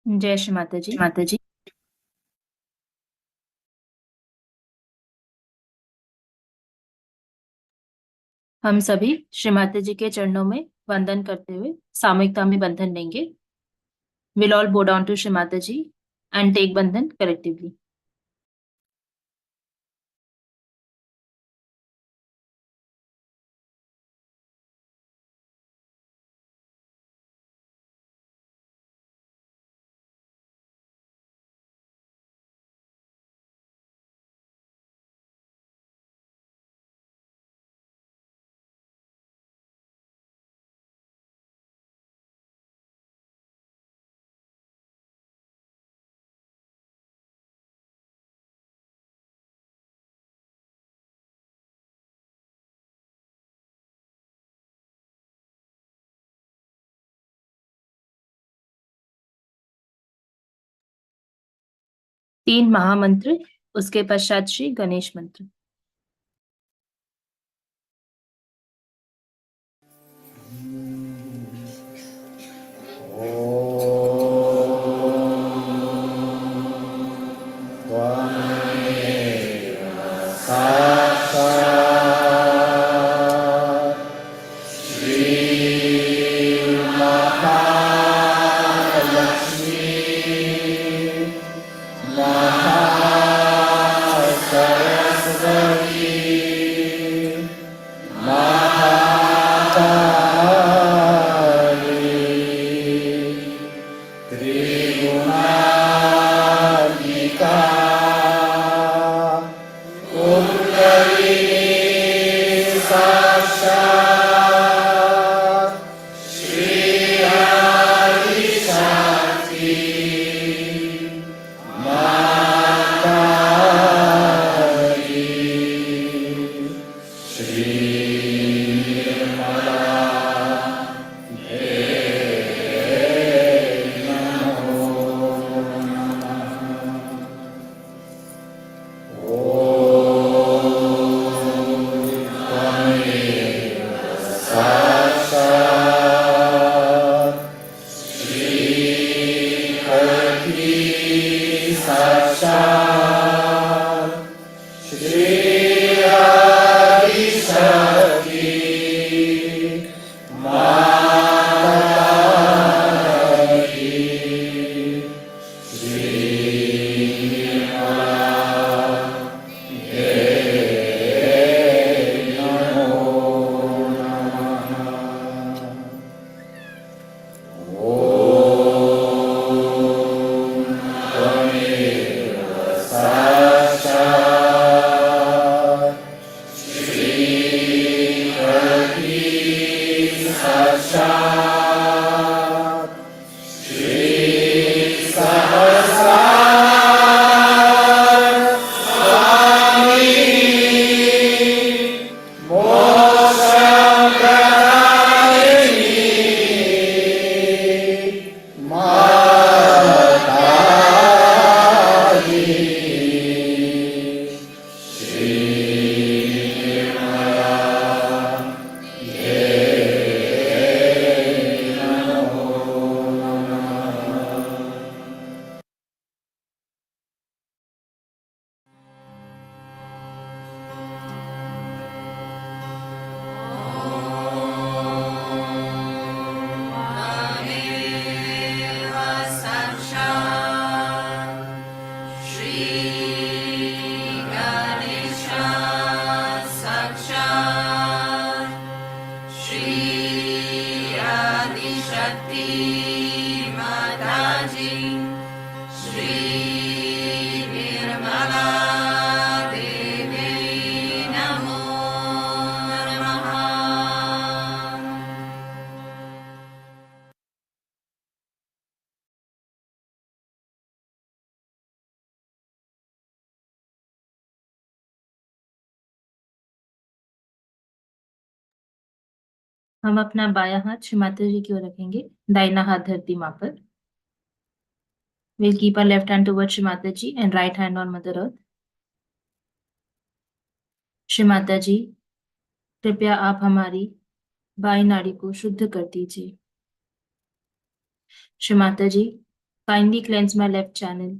जय श्री माता जी। हम सभी श्री माता जी के चरणों में वंदन करते हुए सामूहिकता में बंधन लेंगे। We'll all bow down to Shri Mata Ji and take bandhan collectively. तीन महामंत्र, उसके पश्चात श्री गणेश मंत्र। Shri हम अपना बायां हाथ श्री माता जी की ओर रखेंगे, दाहिना हाथ धरती माँ पर। We'll keep our left hand towards Shri Mataji and right hand on Mother Earth. Shri Mata जी, कृपया आप हमारी बाई नाड़ी को शुद्ध कर दीजिए। श्री माता जी, kindly cleanse my left channel.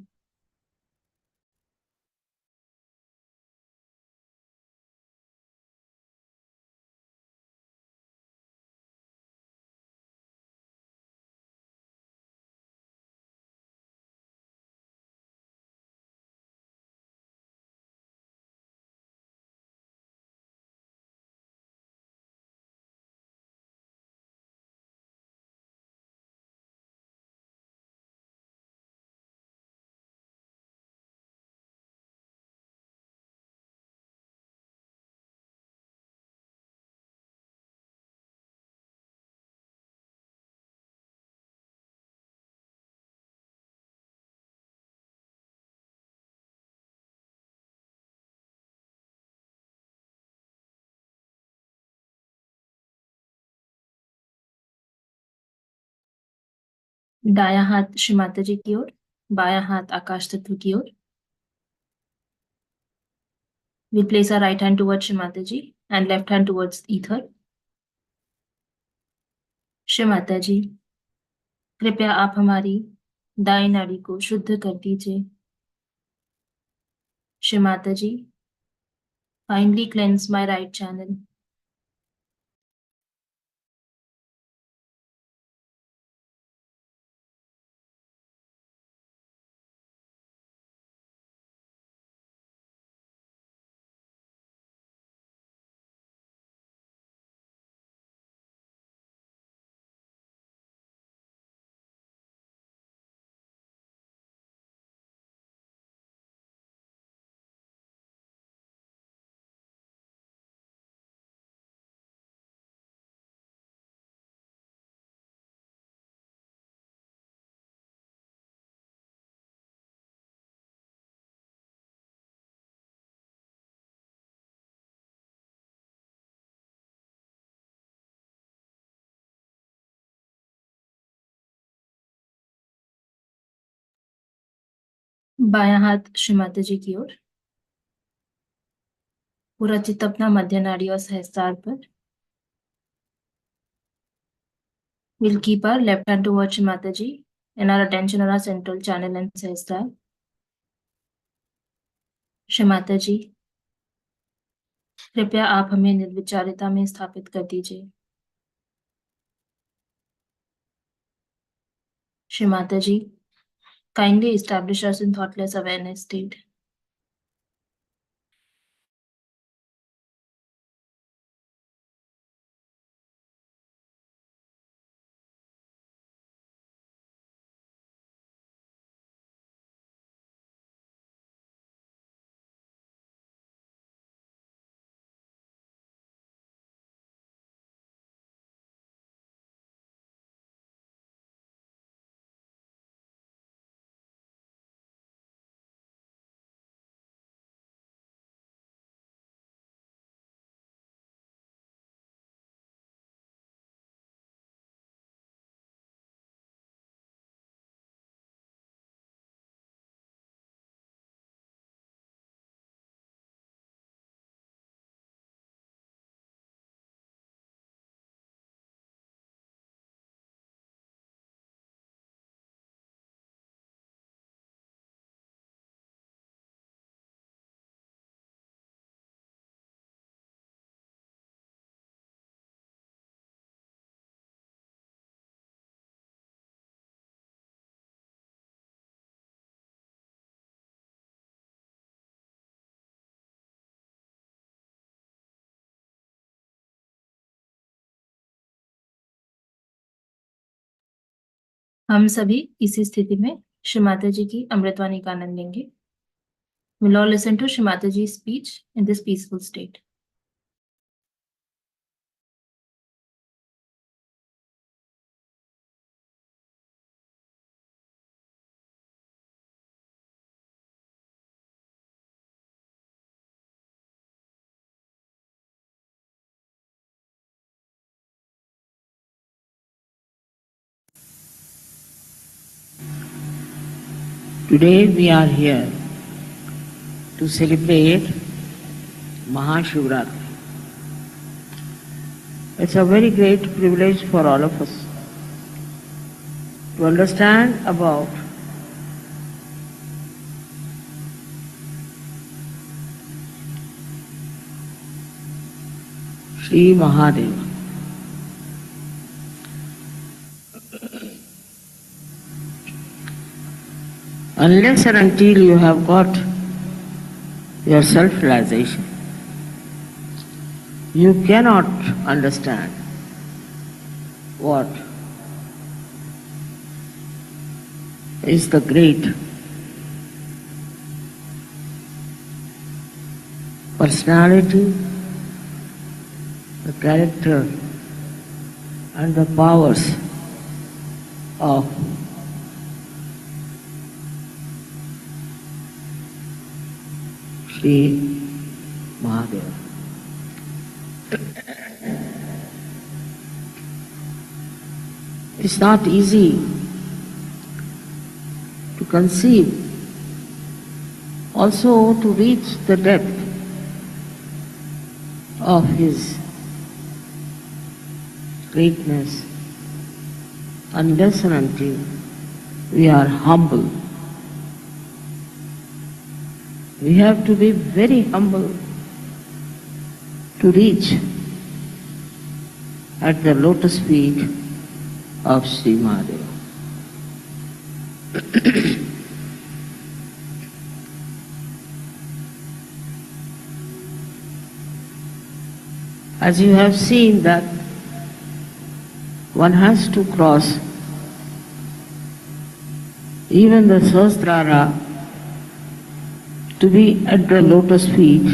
दायां हाथ श्री माता जी की ओर, बायां हाथ आकाश तत्व की ओर। We place our right hand towards Shri Mata ji and left hand towards ether. Shri Mata जी, कृपया आप हमारी दाई नाड़ी को शुद्ध कर दीजिए। श्री माता जी, kindly cleanse my right channel. बायां हाथ श्री माता जी की ओर, पूरा चित्त अपना मध्य नाड़ी और सहस्त्रार पर। We'll keep our left hand towards Shri Mataji and our attention on our central channel and Sahasrara. Shri Mataji, कृपया आप हमें निर्विचारिता में स्थापित कर दीजिए। Shri Mataji, kindly establish us in thoughtless awareness state. हम सभी इसी स्थिति में श्री माता जी की अमृतवाणी का आनंद लेंगे। We'll all listen to Shri Mataji's speech in this peaceful state. Today we are here to celebrate Mahashivratri. It's a very great privilege for all of us to understand about Sri Mahadeva. Unless and until you have got your self-realization, you cannot understand what is the great personality, the character and the powers of Sri Mahadeva. It's not easy to conceive, also to reach the depth of his greatness unless and until we are humble. We have to be very humble to reach at the lotus feet of Sri Mahadeva. As you have seen that one has to cross even the Sahasrara to be at the lotus feet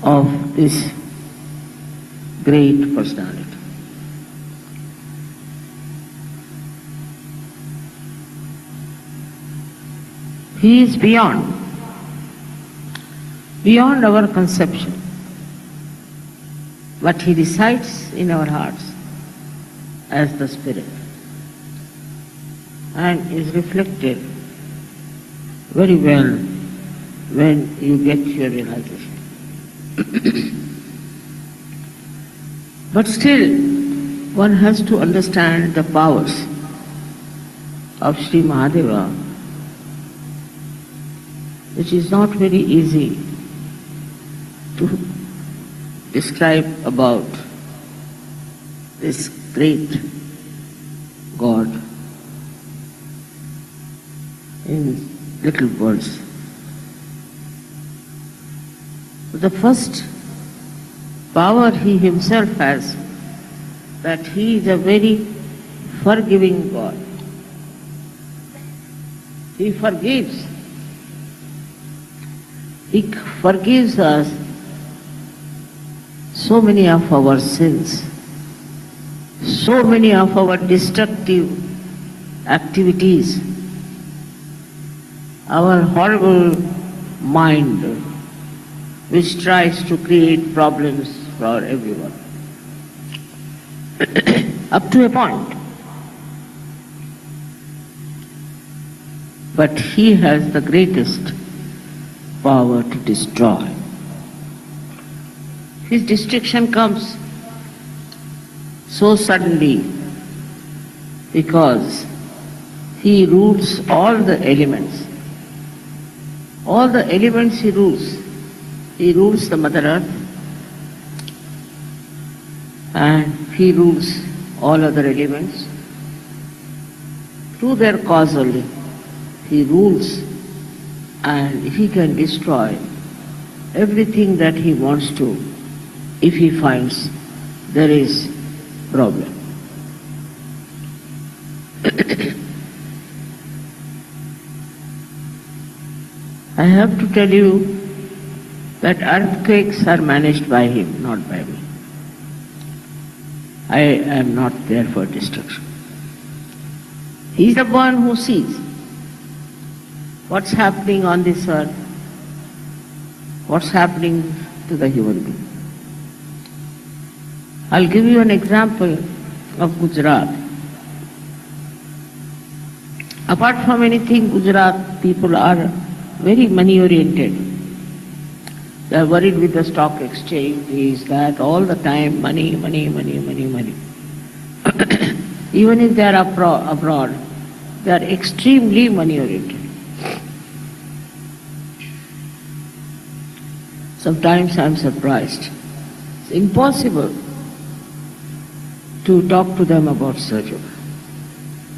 of this great personality. He is beyond our conception, but he resides in our hearts as the Spirit and is reflected very well when you get your realization. But still, one has to understand the powers of Sri Mahadeva, which is not very easy to describe about this great God in little words. The first power he himself has, that he is a very forgiving God. He forgives. He forgives us so many of our sins, so many of our destructive activities, our horrible mind which tries to create problems for everyone. Up to a point. But he has the greatest power to destroy. His destruction comes so suddenly because he rules all the elements. All the elements he rules. He rules the Mother Earth and he rules all other elements. Through their causally, he rules and he can destroy everything that he wants to if he finds there is problem. I have to tell you that earthquakes are managed by him, not by me. I am not there for destruction. He is the one who sees what's happening on this earth, what's happening to the human being. I'll give you an example of Gujarat. Apart from anything, Gujarat people are very money oriented. They are worried with the stock exchange, this, that, all the time, money, money, money, money, money. Even if they are abroad, they are extremely money oriented. Sometimes I am surprised. It's impossible to talk to them about Sahaja.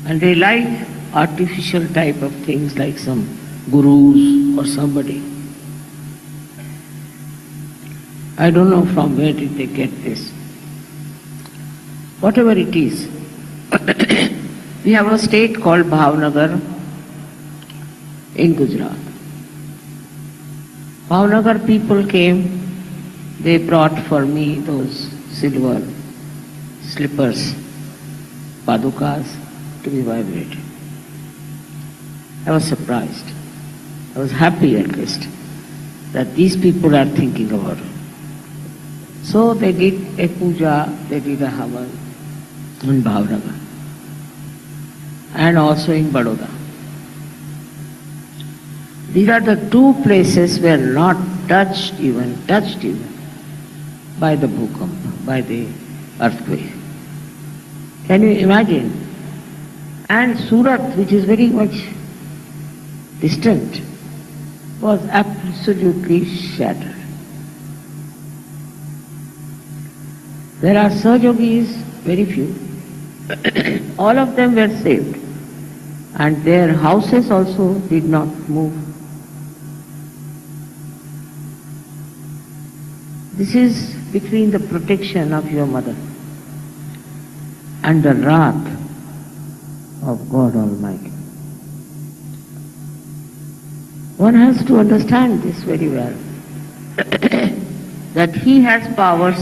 And they like artificial type of things like some gurus or somebody. I don't know from where did they get this. Whatever it is. We have a state called Bhavnagar in Gujarat. Bhavnagar people came, they brought for me those silver slippers, padukas, to be vibrated. I was surprised. I was happy at least that these people are thinking about it. So they did a puja, they did a havan in Bhavnagar and also in Baroda. These are the two places where not touched even by the bhukamp, by the earthquake. Can you imagine? And Surat, which is very much distant, was absolutely shattered. There are Sahajogis, very few. All of them were saved. And their houses also did not move. This is between the protection of your mother and the wrath of God Almighty. One has to understand this very well, that he has powers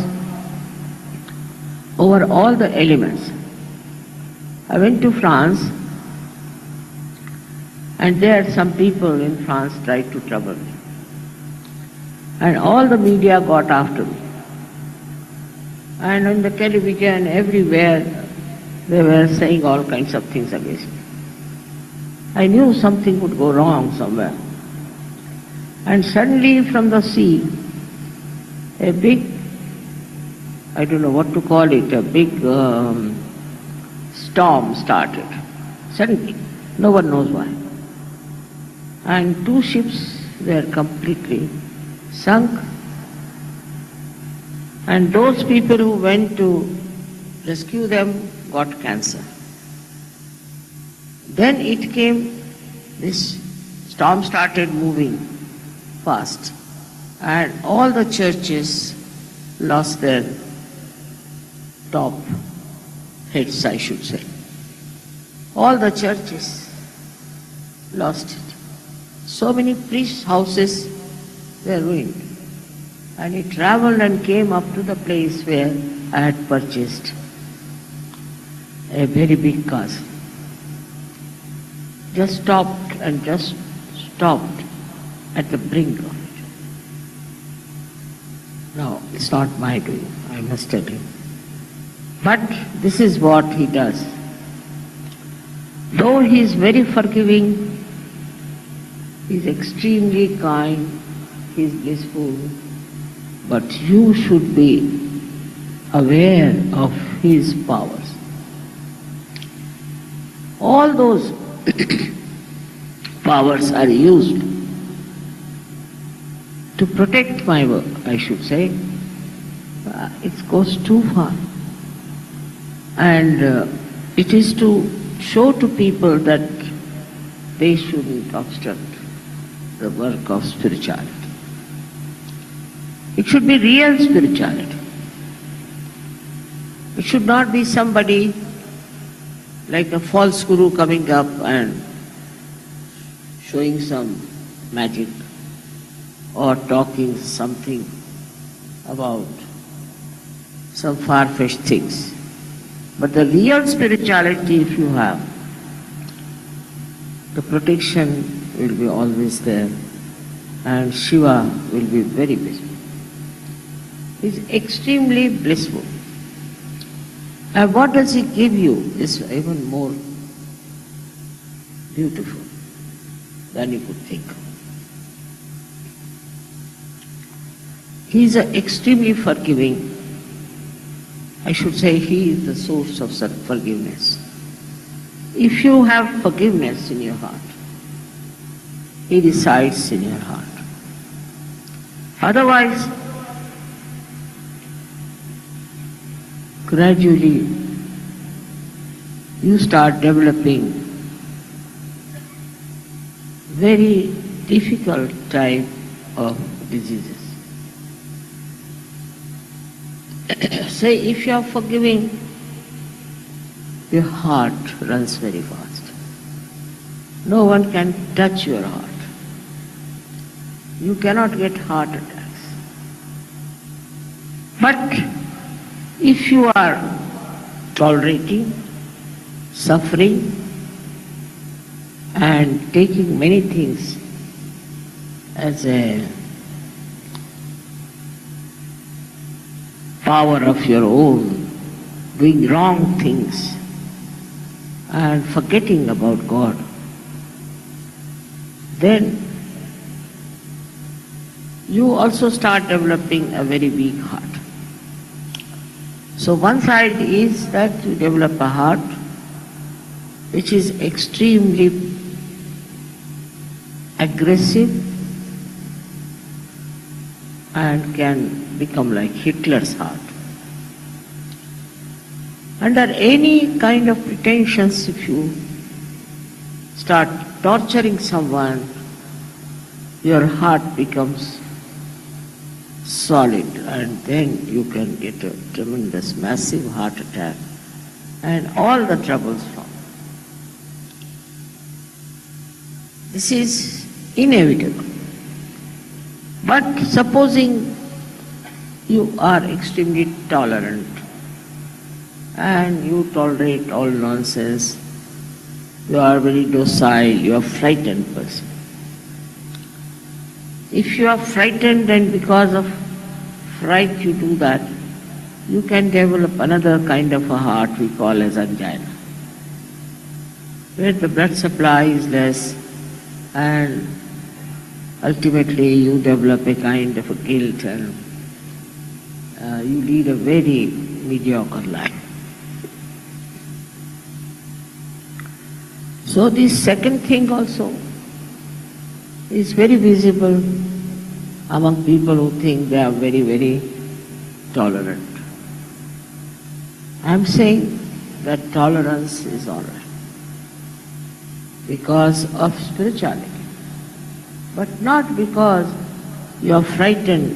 over all the elements. I went to France, and there some people in France tried to trouble me. And all the media got after me. And on the television, everywhere, they were saying all kinds of things against me. I knew something would go wrong somewhere. And suddenly from the sea, a big, I don't know what to call it, a big storm started. Suddenly, no one knows why. And 2 ships were completely sunk. And those people who went to rescue them got cancer. Then it came, this storm started moving fast, and all the churches lost their top heads, I should say. All the churches lost it. So many priests' houses were ruined. And it traveled and came up to the place where I had purchased a very big castle. Just stopped at the brink of it. No, it's not my doing, I must tell you. But this is what he does. Though he is very forgiving, he is extremely kind, he is blissful, but you should be aware of his powers. All those powers are used to protect my work, I should say. It goes too far. And it is to show to people that they shouldn't obstruct the work of spirituality. It should be real spirituality. It should not be somebody like a false guru coming up and showing some magic or talking something about some far-fetched things. But the real spirituality, if you have, the protection will be always there, and Shiva will be very blissful. He is extremely blissful. And what does he give you is even more beautiful than you could think. He is extremely forgiving. I should say he is the source of forgiveness. If you have forgiveness in your heart, he resides in your heart. Otherwise, gradually you start developing very difficult type of diseases. Say, if you are forgiving, your heart runs very fast. No one can touch your heart. You cannot get heart attacks. But if you are tolerating, suffering, and taking many things as a power of your own, doing wrong things and forgetting about God, then you also start developing a very weak heart. So one side is that you develop a heart which is extremely aggressive and can become like Hitler's heart. Under any kind of pretensions, if you start torturing someone, your heart becomes solid, and then you can get a tremendous, massive heart attack and all the troubles from. This is inevitable. But supposing you are extremely tolerant and you tolerate all nonsense, you are very docile, you are a frightened person. If you are frightened and because of fright you do that, you can develop another kind of a heart we call as angina, where the blood supply is less and ultimately you develop a kind of a guilt and you lead a very mediocre life. So this second thing also is very visible among people who think they are very, very tolerant. I am saying that tolerance is all right because of spirituality, but not because you are frightened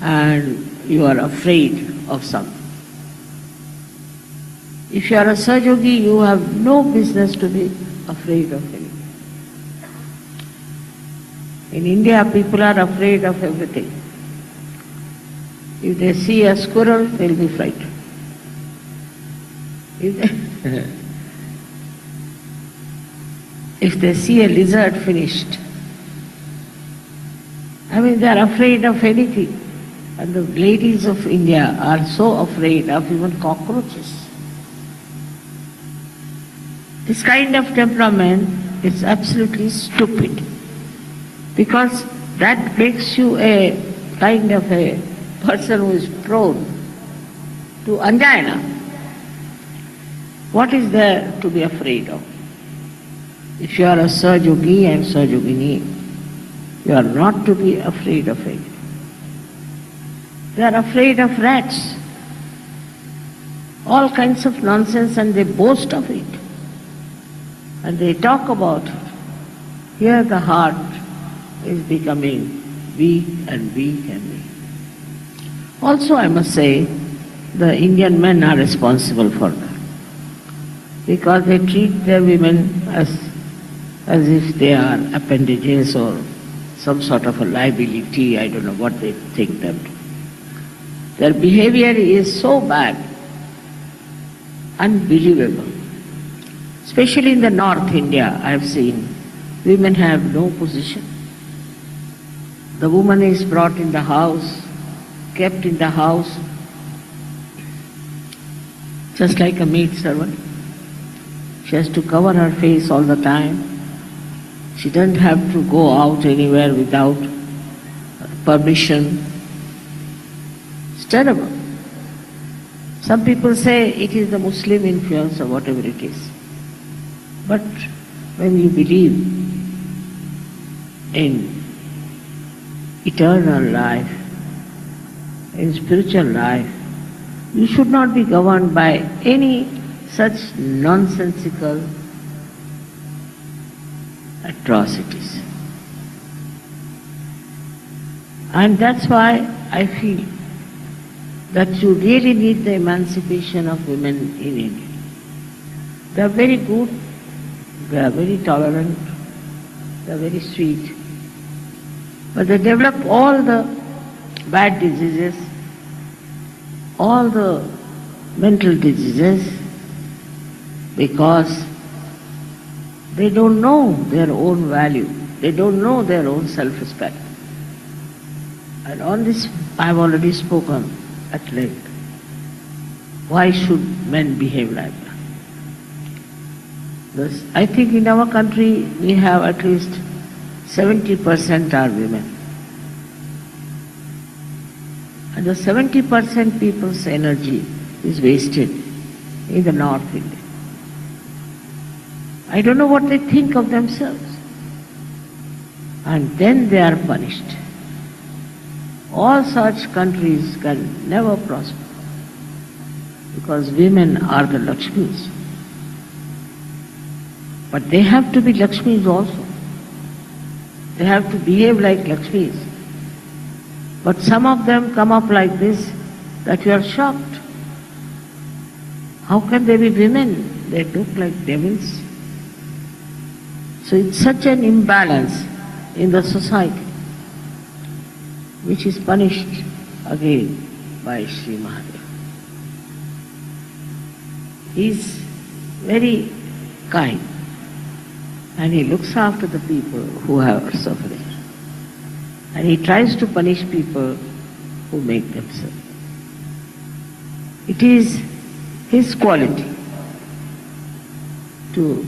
and you are afraid of something. If you are a Sahaja, you have no business to be afraid of anything. In India, people are afraid of everything. If they see a squirrel, they'll be frightened. If they see a lizard, finished. I mean, they are afraid of anything. And the ladies of India are so afraid of even cockroaches. This kind of temperament is absolutely stupid, because that makes you a kind of a person who is prone to angina. What is there to be afraid of? If you are a Sahaja and Sahajogini, you are not to be afraid of it. They are afraid of rats, all kinds of nonsense, and they boast of it. And they talk about it. Here the heart is becoming weak and weak and weak. Also, I must say, the Indian men are responsible for that, because they treat their women as if they are appendages or some sort of a liability. I don't know what they think them to. Their behavior is so bad, unbelievable. Especially in the North India, I have seen women have no position. The woman is brought in the house, kept in the house, just like a maid servant. She has to cover her face all the time. She doesn't have to go out anywhere without permission. It's terrible. Some people say it is the Muslim influence or whatever it is. But when you believe in eternal life, in spiritual life, you should not be governed by any such nonsensical atrocities. And that's why I feel that you really need the emancipation of women in India. They are very good, they are very tolerant, they are very sweet, but they develop all the bad diseases, all the mental diseases, because they don't know their own value, they don't know their own self-respect. And on this I have already spoken at length. Why should men behave like that? I think in our country we have at least 70% are women. And the 70% people's energy is wasted in the North India. I don't know what they think of themselves. And then they are punished. All such countries can never prosper, because women are the Lakshmis. But they have to be Lakshmis also. They have to behave like Lakshmis. But some of them come up like this that you are shocked. How can they be women? They look like devils. So it's such an imbalance in the society, which is punished again by Sri Mahadev. He is very kind, and he looks after the people who are suffering. And he tries to punish people who make them suffer. It is his quality to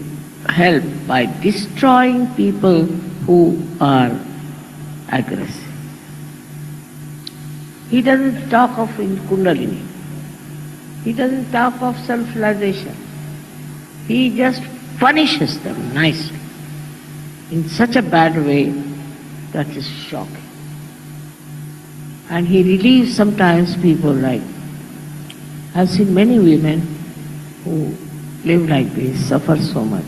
help by destroying people who are aggressive. He doesn't talk of in Kundalini. He doesn't talk of self-realization. He just punishes them nicely in such a bad way that is shocking. And he relieves sometimes people like, I've seen many women who live like this, suffer so much.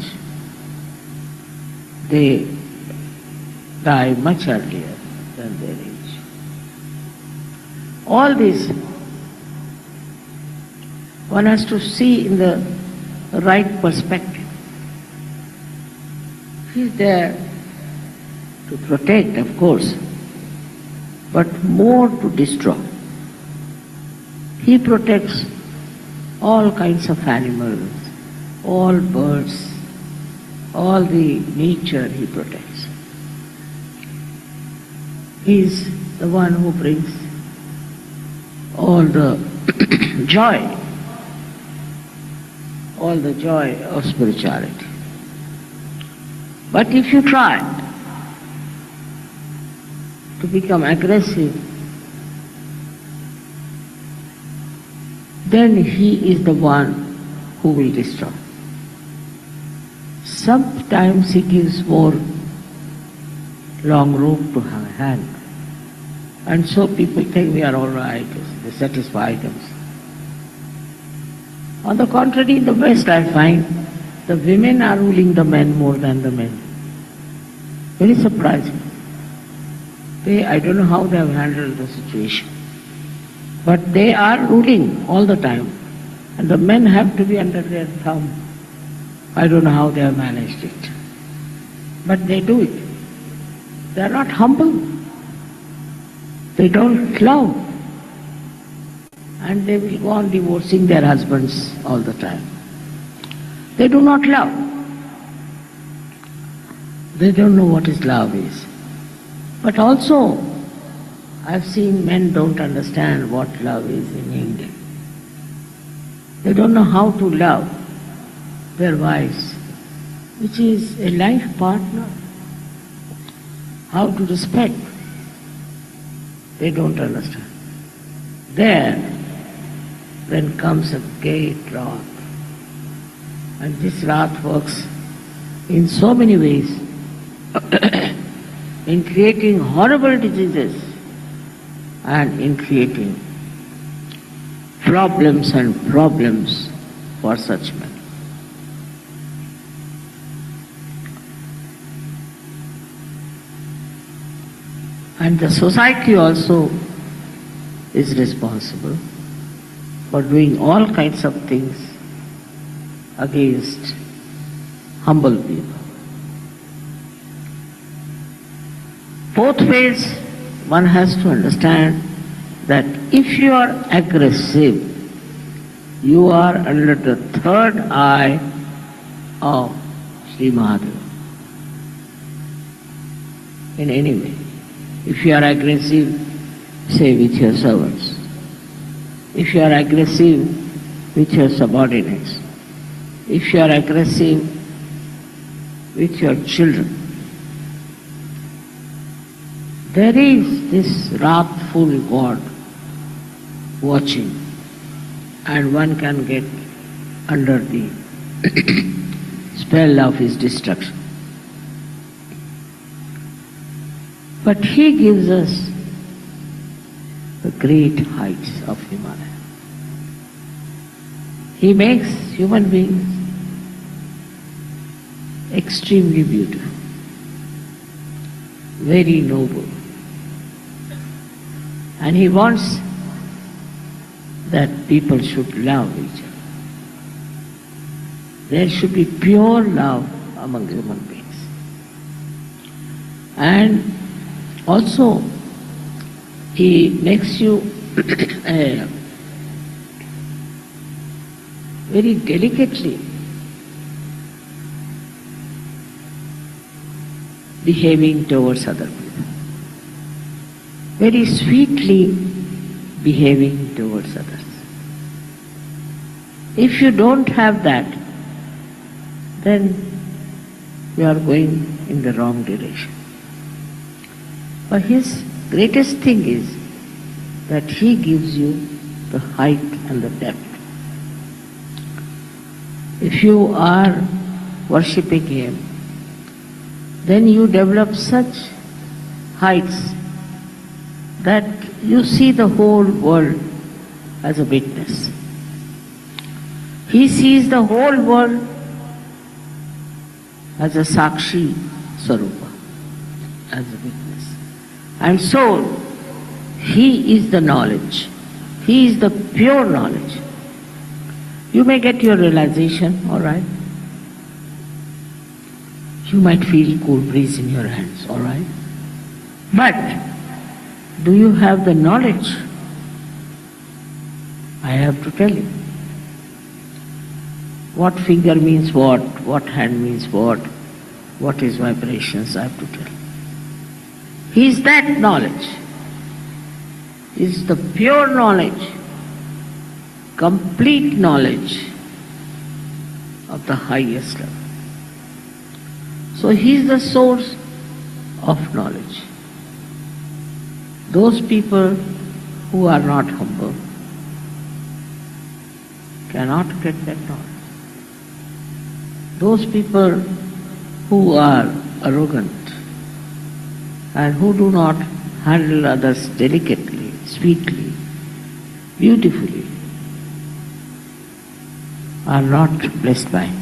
They die much earlier than their age. All this one has to see in the right perspective. He is there to protect, of course, but more to destroy. He protects all kinds of animals, all birds, all the nature he protects. He is the one who brings all the joy of spirituality. But if you try to become aggressive, then he is the one who will destroy. Sometimes he gives more long rope to hand. And so people think we are all right, they satisfy themselves. On the contrary, in the West I find the women are ruling the men more than the men. Very surprising. I don't know how they have handled the situation. But they are ruling all the time. And the men have to be under their thumb. I don't know how they have managed it. But they do it. They are not humble. They don't love. And they will go on divorcing their husbands all the time. They do not love. They don't know what is love is. But also, I've seen men don't understand what love is in India. They don't know how to love their wives, which is a life partner. How to respect. They don't understand. There, then comes a great wrath. And this wrath works in so many ways in creating horrible diseases and in creating problems and problems for such men. And the society also is responsible for doing all kinds of things against humble people. Both ways one has to understand that if you are aggressive, you are under the third eye of Sri Mahadeva. In any way. If you are aggressive, say with your servants. If you are aggressive with your subordinates. If you are aggressive with your children. There is this wrathful God watching, and one can get under the spell of his destruction. But he gives us the great heights of Himalaya. He makes human beings extremely beautiful, very noble. And he wants that people should love each other. There should be pure love among human beings. And also, he makes you very delicately behaving towards other people. Very sweetly behaving towards others. If you don't have that, then you are going in the wrong direction. But his greatest thing is that he gives you the height and the depth. If you are worshipping him, then you develop such heights that you see the whole world as a witness. He sees the whole world as a Sakshi Swarupa, as a witness. And so, he is the knowledge. He is the pure knowledge. You may get your realization, all right? You might feel cool breeze in your hands, all right? But do you have the knowledge? I have to tell you. What finger means what hand means what is vibrations, I have to tell you. He is that knowledge. He is the pure knowledge, complete knowledge of the highest level. So he is the source of knowledge. Those people who are not humble cannot get that knowledge. Those people who are arrogant and who do not handle others delicately, sweetly, beautifully, are not blessed by him.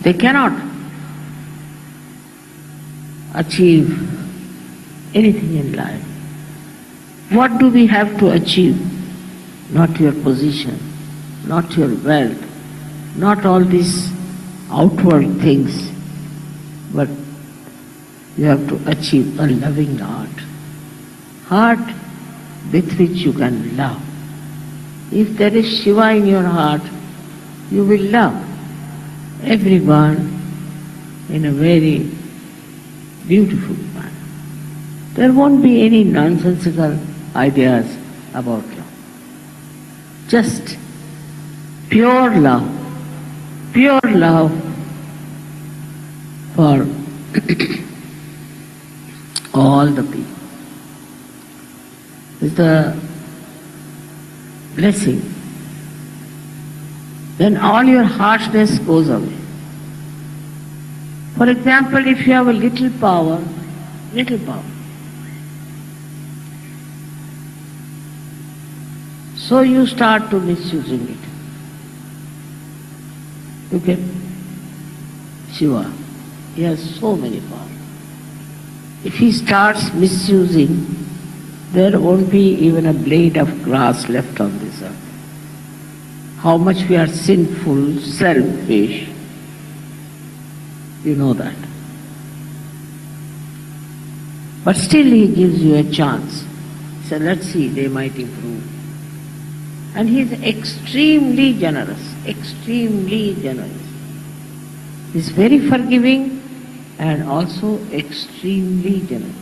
They cannot achieve anything in life. What do we have to achieve? Not your position, not your wealth, not all these outward things, but you have to achieve a loving heart with which you can love. If there is Shiva in your heart, you will love everyone in a very beautiful manner. There won't be any nonsensical ideas about love. Just pure love for all the people. Is the blessing. Then all your harshness goes away. For example, if you have a little power, so you start to misusing it. You get Shiva, he has so many powers. If he starts misusing, there won't be even a blade of grass left on this earth. How much we are sinful, selfish, you know that. But still he gives you a chance. So let's see, they might improve. And he is extremely generous, extremely generous. He is very forgiving and also extremely generous.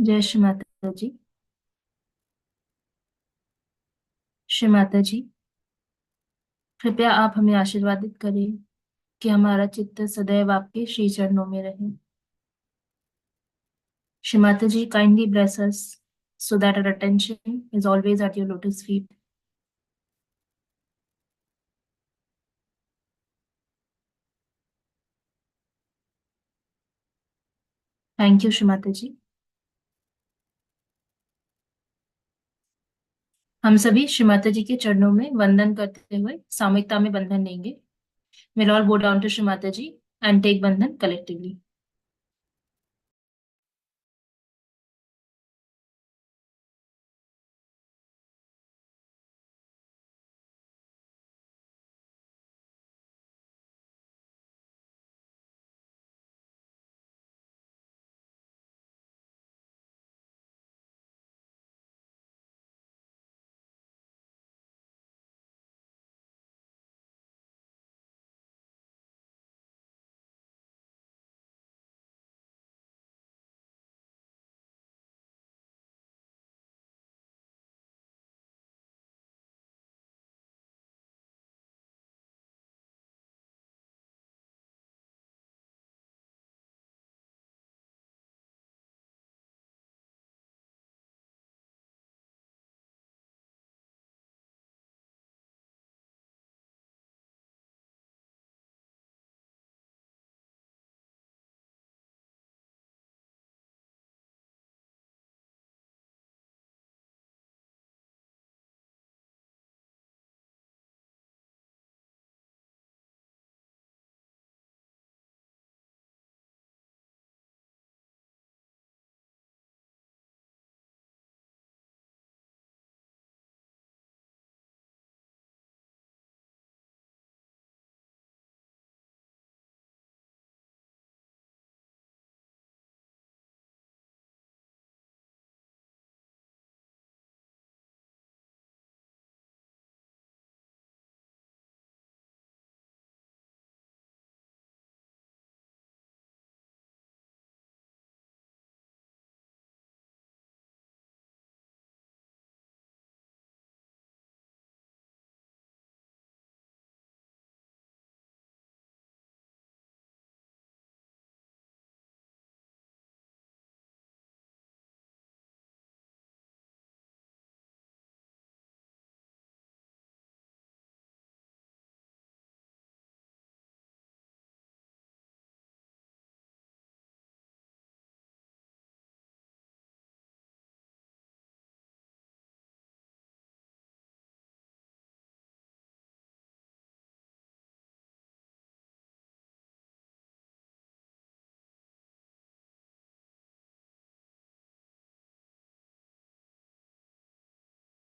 जय श्री माता जी। श्री माता जी, कृपया आप हमें आशीर्वादित करें कि हमारा चित्त सदैव आपके श्री चरणों में रहे। श्री माता जी, kindly bless us so that our attention is always at your lotus feet. Thank you Shri Mata जी। हम सभी श्री माता जी के चरणों में वंदन करते हुए सामूहिकता में बंधन लेंगे। We'll all bow down to Shri Mataji and take bandhan collectively.